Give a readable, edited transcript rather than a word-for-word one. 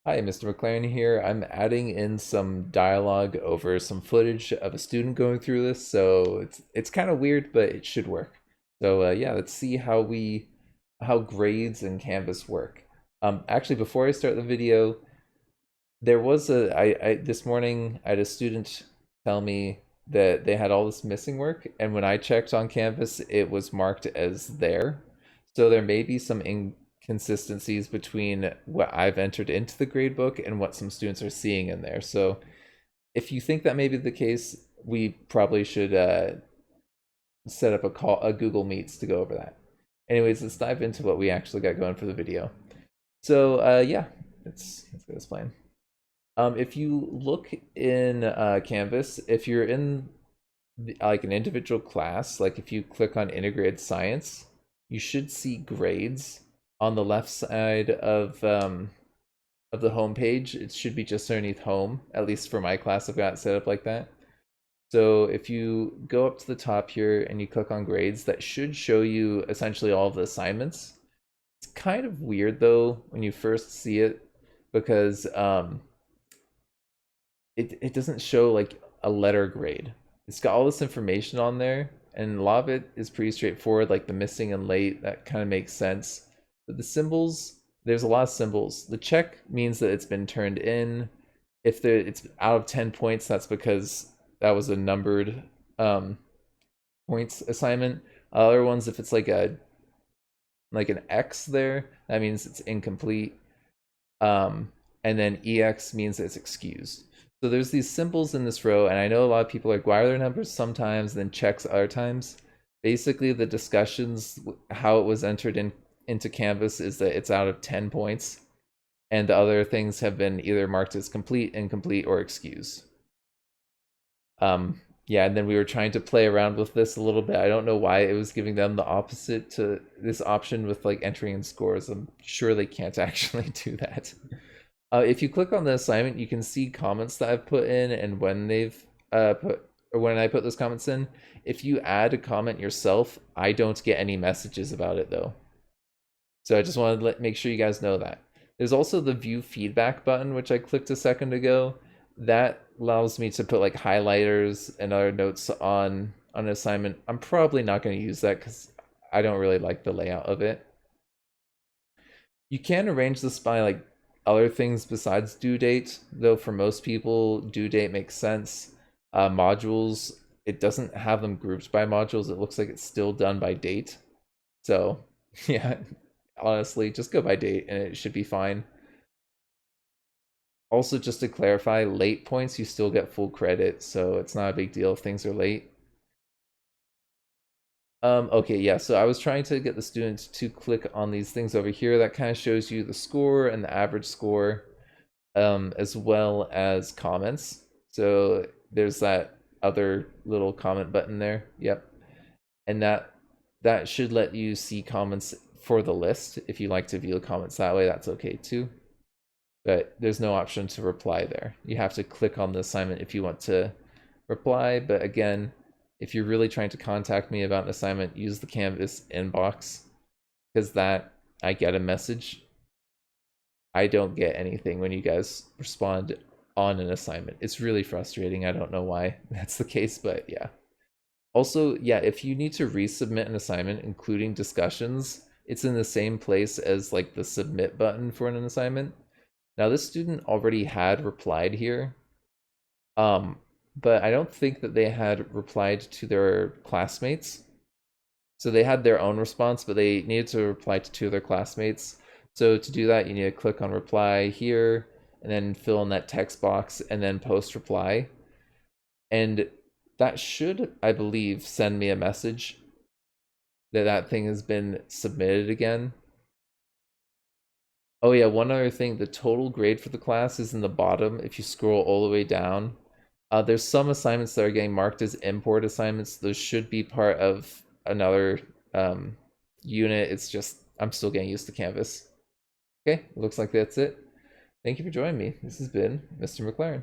Hi, Mr. McLaren here. I'm adding in some dialogue over some footage of a student going through this, so it's kind of weird, but it should work. So yeah, let's see how grades and Canvas work. Actually, before I start the video, there was this morning I had a student tell me that they had all this missing work, and when I checked on Canvas, it was marked as there. So there may be some inconsistencies between what I've entered into the gradebook and what some students are seeing in there. So if you think that may be the case, we probably should set up a Google Meets to go over that. Anyways, let's dive into what we actually got going for the video. So yeah, let's get this plan. If you look in Canvas, if you're in like an individual class, like if you click on integrated science, you should see grades on the left side of the home page. It should be just underneath home. At least for my class, I've got it set up like that. So if you go up to the top here and you click on grades, that should show you essentially all of the assignments. It's kind of weird though when you first see it because it doesn't show like a letter grade. It's got all this information on there, and a lot of it is pretty straightforward, like the missing and late, that kind of makes sense. But the symbols, there's a lot of symbols. The check means that it's been turned in. If it's out of 10 points, that's because that was a numbered points assignment. Other ones, if it's like an X there, that means it's incomplete. And then EX means it's excused. So there's these symbols in this row, and I know a lot of people are like, why are there numbers sometimes and then checks other times? Basically, the discussions, how it was entered into Canvas is that it's out of 10 points, and the other things have been either marked as complete, incomplete, or excused. Yeah, and then we were trying to play around with this a little bit. I don't know why it was giving them the opposite to this option with like entering in scores. I'm sure they can't actually do that. If you click on the assignment, you can see comments that I've put in and when they've when I put those comments in. If you add a comment yourself, I don't get any messages about it though. So I just wanted to make sure you guys know that. There's also the view feedback button, which I clicked a second ago. That allows me to put like highlighters and other notes on an assignment. I'm probably not going to use that because I don't really like the layout of it. You can arrange this by like other things besides due date, though for most people, due date makes sense. Modules, it doesn't have them grouped by modules. It looks like it's still done by date. So yeah, honestly, just go by date and it should be fine. Also, just to clarify, late points, you still get full credit, so it's not a big deal if things are late. Okay, yeah, so I was trying to get the students to click on these things over here. That kind of shows you the score and the average score, as well as comments. So there's that other little comment button there. Yep. And that should let you see comments for the list. If you like to view the comments that way, that's okay too. But there's no option to reply there. You have to click on the assignment if you want to reply. But again, if you're really trying to contact me about an assignment, use the Canvas inbox, because that I get a message. I don't get anything when you guys respond on an assignment. It's really frustrating. I don't know why that's the case, but yeah. Also, yeah, if you need to resubmit an assignment, including discussions, it's in the same place as like the submit button for an assignment. Now, this student already had replied here, but I don't think that they had replied to their classmates. So they had their own response, but they needed to reply to two of their classmates. So to do that, you need to click on reply here, and then fill in that text box, and then post reply. And that should, I believe, send me a message that that thing has been submitted again. Oh yeah, one other thing, the total grade for the class is in the bottom if you scroll all the way down. There's some assignments that are getting marked as import assignments. Those should be part of another unit. It's just, I'm still getting used to Canvas. Okay, looks like that's it. Thank you for joining me. This has been Mr. McLaren.